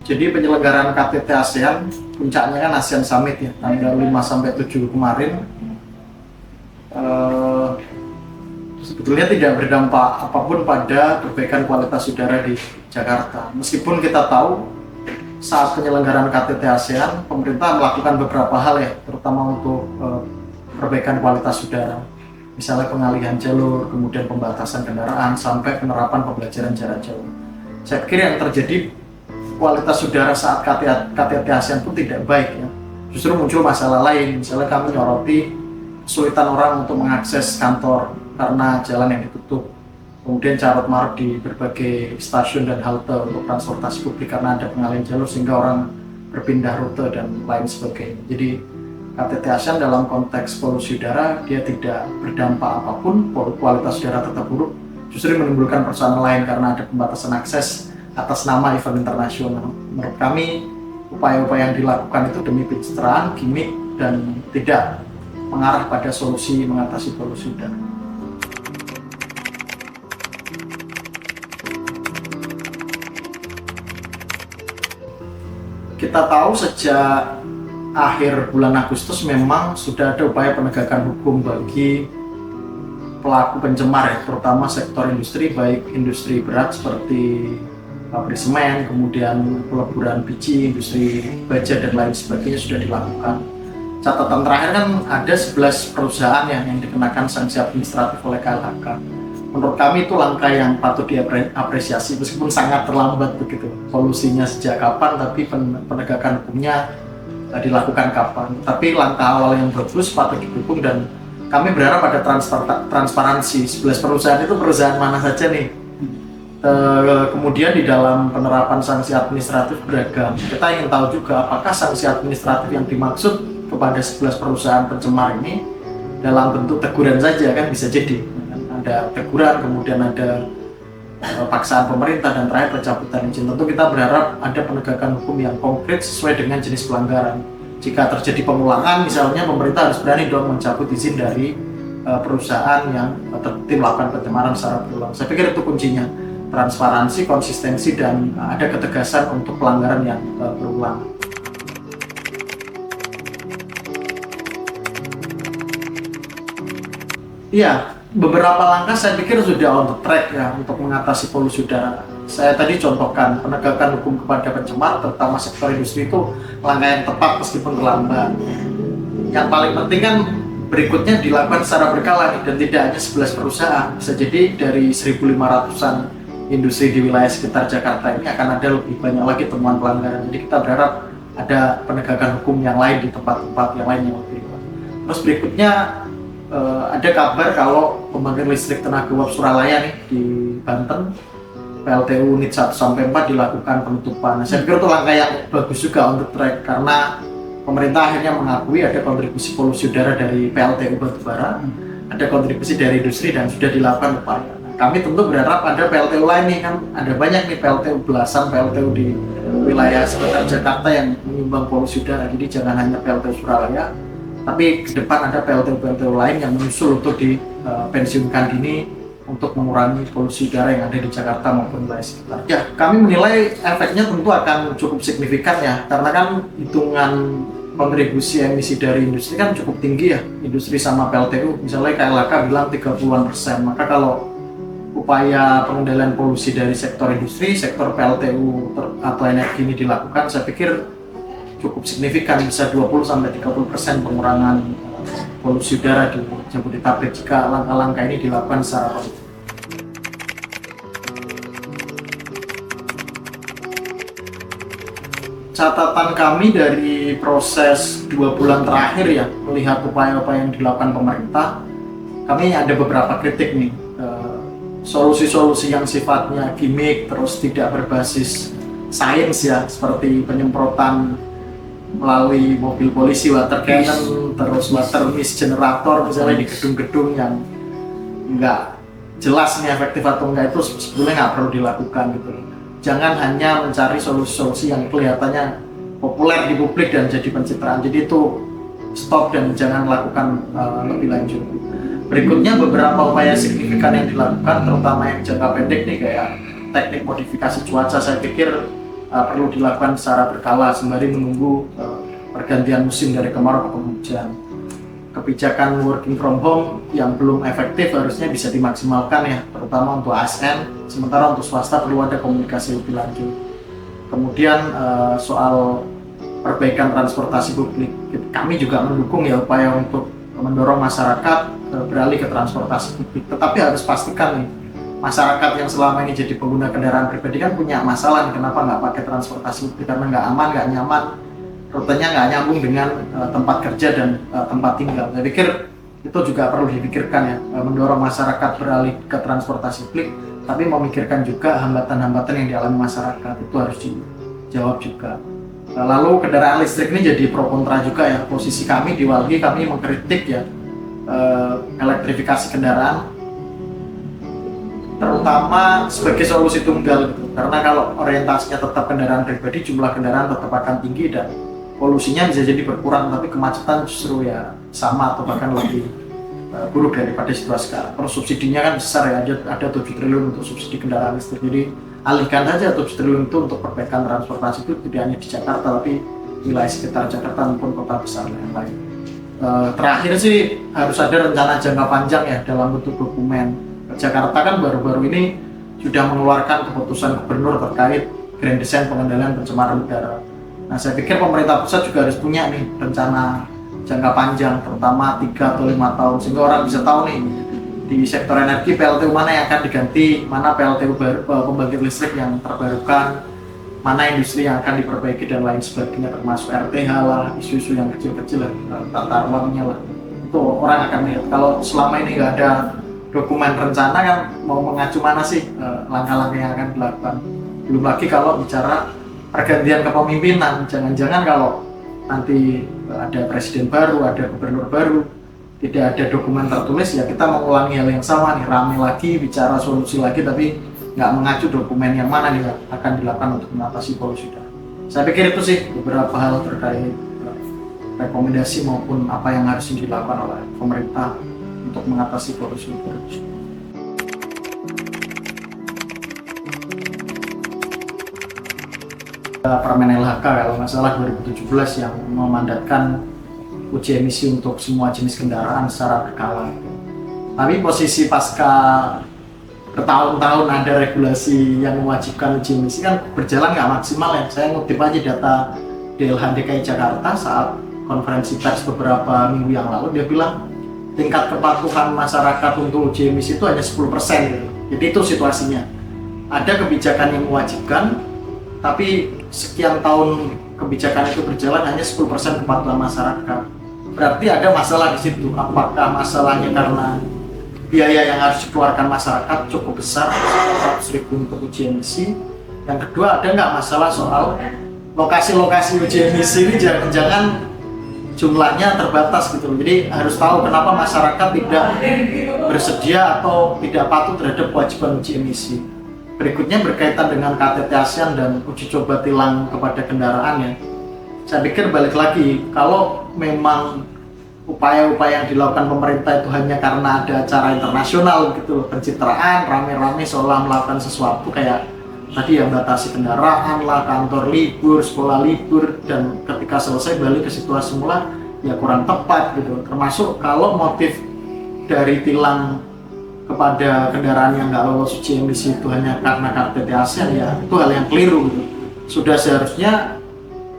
Jadi penyelenggaraan KTT ASEAN, puncaknya kan ASEAN Summit ya, tanggal 5-7 kemarin. Sebetulnya tidak berdampak apapun pada perbaikan kualitas udara di Jakarta. Meskipun kita tahu saat penyelenggaraan KTT ASEAN, pemerintah melakukan beberapa hal ya, terutama untuk perbaikan kualitas udara. Misalnya pengalihan jalur, kemudian pembatasan kendaraan, sampai penerapan pembelajaran jarak jauh. Saya pikir yang terjadi kualitas udara saat KTT ASEAN pun tidak baik ya. Justru muncul masalah lain, misalnya kami nyoroti kesulitan orang untuk mengakses kantor karena jalan yang ditutup. Kemudian carut marut di berbagai stasiun dan halte untuk transportasi publik karena ada pengalihan jalur sehingga orang berpindah rute dan lain sebagainya. Jadi KTT ASEAN dalam konteks polusi udara dia tidak berdampak apapun, kualitas udara tetap buruk, justru menimbulkan persoalan lain karena ada pembatasan akses atas nama event internasional. Menurut kami, upaya-upaya yang dilakukan itu demi pencitraan, gimmick, dan tidak mengarah pada solusi mengatasi polusi udara. Kita tahu sejak akhir bulan Agustus memang sudah ada upaya penegakan hukum bagi pelaku pencemar ya, terutama sektor industri, baik industri berat seperti pabrik semen, kemudian peleburan biji, industri baja dan lain sebagainya sudah dilakukan. Catatan terakhir kan ada 11 perusahaan yang dikenakan sanksi administratif oleh KLHK. Menurut kami itu langkah yang patut diapresiasi meskipun sangat terlambat begitu. Solusinya sejak kapan, tapi penegakan hukumnya dilakukan kapan. Tapi langkah awal yang bagus patut didukung dan kami berharap ada transparansi. 11 perusahaan itu perusahaan mana saja nih? Kemudian di dalam penerapan sanksi administratif beragam. Kita ingin tahu juga apakah sanksi administratif yang dimaksud kepada 11 perusahaan pencemar ini dalam bentuk teguran saja, kan bisa jadi ada teguran, kemudian ada paksaan pemerintah, dan terakhir pencabutan izin. Tentu kita berharap ada penegakan hukum yang konkret sesuai dengan jenis pelanggaran. Jika terjadi pengulangan, misalnya pemerintah harus berani dong mencabut izin dari perusahaan yang terbukti melakukan pencemaran secara berulang. Saya pikir itu kuncinya, transparansi, konsistensi, dan ada ketegasan untuk pelanggaran yang berulang. Iya, beberapa langkah saya pikir sudah on the track ya untuk mengatasi polusi udara. Saya tadi contohkan penegakan hukum kepada pencemar, terutama sektor industri, itu langkah yang tepat meskipun terlambat. Yang paling penting kan berikutnya dilakukan secara berkala dan tidak hanya 11 perusahaan. Bisa jadi dari 1.500-an industri di wilayah sekitar Jakarta ini akan ada lebih banyak lagi temuan pelanggaran. Jadi kita berharap ada penegakan hukum yang lain di tempat-tempat yang lain yang lebih luas. Terus berikutnya ada kabar kalau pembangkit listrik tenaga uap Suralaya nih di Banten, PLTU unit 1-4 dilakukan penutupan. Saya pikir itu langkah yang bagus juga untuk track karena pemerintah akhirnya mengakui ada kontribusi polusi udara dari PLTU batubara, ada kontribusi dari industri dan sudah dilakukan upaya. Kami tentu berharap ada PLTU lain nih, kan ada banyak nih PLTU, belasan PLTU di wilayah sekitar Jakarta yang menyumbang polusi udara. Jadi jangan hanya PLTU Suralaya, tapi ke depan ada PLTU lain yang menyusul untuk dipensiunkan dini untuk mengurangi polusi udara yang ada di Jakarta maupun wilayah sekitar. Ya, kami menilai efeknya tentu akan cukup signifikan ya, karena kan hitungan kontribusi emisi dari industri kan cukup tinggi ya, industri sama PLTU. Misalnya KLHK bilang 30-an%, maka kalau upaya pengendalian polusi dari sektor industri, sektor PLTU atau energi ini dilakukan, saya pikir cukup signifikan, bisa 20-30% pengurangan polusi udara di Jabodetabek jika langkah-langkah ini dilakukan secara konsisten. Catatan kami dari proses 2 bulan terakhir ya, melihat upaya-upaya yang dilakukan pemerintah, kami ada beberapa kritik nih. Solusi-solusi yang sifatnya gimmick, terus tidak berbasis sains ya, seperti penyemprotan melalui mobil polisi, water cannon, terus water mist generator misalnya di gedung-gedung yang nggak jelas nih efektif atau enggak, itu sebetulnya nggak perlu dilakukan gitu. Jangan hanya mencari solusi-solusi yang kelihatannya populer di publik dan jadi pencitraan. Jadi itu stop dan jangan lakukan lebih lanjut. Berikutnya beberapa upaya signifikan yang dilakukan, terutama yang jangka pendek nih kayak teknik modifikasi cuaca. Saya pikir perlu dilakukan secara berkala sembari menunggu pergantian musim dari kemarau ke penghujan. Kebijakan working from home yang belum efektif harusnya bisa dimaksimalkan ya, terutama untuk ASN, sementara untuk swasta perlu ada komunikasi lebih lanjut. Kemudian soal perbaikan transportasi publik, kami juga mendukung ya upaya untuk mendorong masyarakat beralih ke transportasi publik, tetapi harus pastikan nih, masyarakat yang selama ini jadi pengguna kendaraan pribadi kan punya masalah nih, kenapa nggak pakai transportasi publik, karena nggak aman, nggak nyaman, rutenya nggak nyambung dengan tempat kerja dan tempat tinggal. Saya pikir itu juga perlu dipikirkan ya, mendorong masyarakat beralih ke transportasi publik, tapi memikirkan juga hambatan-hambatan yang dialami masyarakat, itu harus dijawab juga. Lalu kendaraan listrik ini jadi pro kontra juga ya. Posisi kami di Walhi, kami mengkritik ya elektrifikasi kendaraan, terutama sebagai solusi tunggal gitu. Karena kalau orientasinya tetap kendaraan pribadi, jumlah kendaraan tetap akan tinggi dan polusinya bisa jadi berkurang, tapi kemacetan justru ya sama atau bahkan lebih buruk daripada situasi sekarang. Terus subsidinya kan besar ya, ada 7 triliun untuk subsidi kendaraan listrik. Jadi alihkan saja 7 triliun itu untuk perbaikan transportasi, itu tidak hanya di Jakarta tapi wilayah sekitar Jakarta maupun kota besar yang lain. Terakhir sih harus ada rencana jangka panjang ya dalam bentuk dokumen. Jakarta kan baru-baru ini sudah mengeluarkan keputusan gubernur terkait Grand Design pengendalian pencemaran udara. Nah, saya pikir pemerintah pusat juga harus punya nih rencana jangka panjang, terutama 3 atau 5 tahun, sehingga orang bisa tahu nih di sektor energi PLTU mana yang akan diganti, mana PLTU pembangkit listrik yang terbarukan, mana industri yang akan diperbaiki dan lain sebagainya, termasuk RTH lah, isu-isu yang kecil-kecil lah, tata ruangnya lah. Itu orang akan lihat. Kalau selama ini nggak ada dokumen rencana kan mau mengacu mana sih langkah-langkah yang akan dilakukan. Belum lagi kalau bicara pergantian kepemimpinan, jangan-jangan kalau nanti ada presiden baru, ada gubernur baru, tidak ada dokumen tertulis, ya kita mengulangi hal yang sama nih, rame lagi, bicara solusi lagi, tapi nggak mengacu dokumen yang mana nih akan dilakukan untuk mengatasi polusi udara. Saya pikir itu sih beberapa hal terkait rekomendasi maupun apa yang harus dilakukan oleh pemerintah untuk mengatasi polusi udara. Permen LHK kalau nggak salah 2017 yang memandatkan uji emisi untuk semua jenis kendaraan secara berkala. Tapi posisi pasca bertahun-tahun ada regulasi yang mewajibkan uji emisi kan berjalan nggak maksimal ya. Saya ngutip aja data DLH DKI Jakarta saat konferensi pers beberapa minggu yang lalu, dia bilang tingkat kepatuhan masyarakat untuk uji emisi itu hanya 10% gitu. Jadi itu situasinya. Ada kebijakan yang mewajibkan, tapi sekian tahun kebijakan itu berjalan hanya 10% kepatuhan masyarakat. Berarti ada masalah di situ. Apakah masalahnya karena biaya yang harus dikeluarkan masyarakat cukup besar, 100.000 untuk uji emisi? Yang kedua, ada nggak masalah soal lokasi-lokasi uji emisi ini jangan-jangan jumlahnya terbatas gitu. Jadi harus tahu kenapa masyarakat tidak bersedia atau tidak patuh terhadap kewajiban uji emisi. Berikutnya berkaitan dengan KTT ASEAN dan uji coba tilang kepada kendaraan ya. Saya pikir balik lagi, kalau memang upaya-upaya yang dilakukan pemerintah itu hanya karena ada acara internasional gitu, pencitraan, rame-rame seolah melakukan sesuatu kayak tadi ya, batasi kendaraan lah, kantor libur, sekolah libur, dan ketika selesai balik ke situasi semula ya kurang tepat gitu. Termasuk kalau motif dari tilang kepada kendaraan yang nggak lolos uji emisi itu hanya karena KTT ASEAN, ya itu hal yang keliru gitu. Sudah seharusnya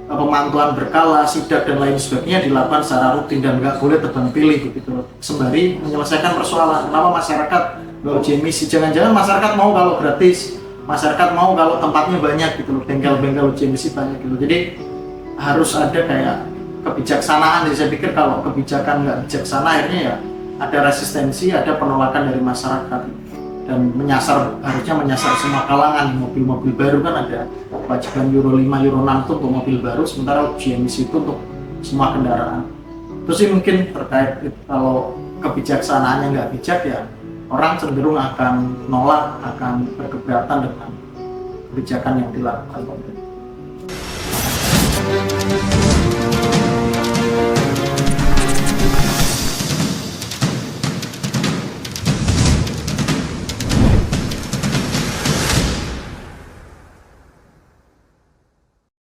pemantauan berkala, sidak dan lain sebagainya dilakukan secara rutin dan nggak boleh tebang pilih gitu, sembari menyelesaikan persoalan kenapa masyarakat nggak uji emisi. Jangan-jangan masyarakat mau kalau gratis, masyarakat mau kalau tempatnya banyak gitu loh, bengkel-bengkel uji emisi banyak gitu. Jadi harus ada kayak kebijaksanaan. Jadi saya pikir kalau kebijakan nggak bijaksana akhirnya ya ada resistensi, ada penolakan dari masyarakat, dan harusnya menyasar semua kalangan. Mobil-mobil baru kan ada kewajiban Euro 5, Euro 6 itu untuk mobil baru, sementara uji emisi itu untuk semua kendaraan. Itu sih mungkin terkait kalau kebijaksanaannya nggak bijak ya orang cenderung akan nolak, akan berkeberatan dengan kebijakan yang dilakukan pemerintah.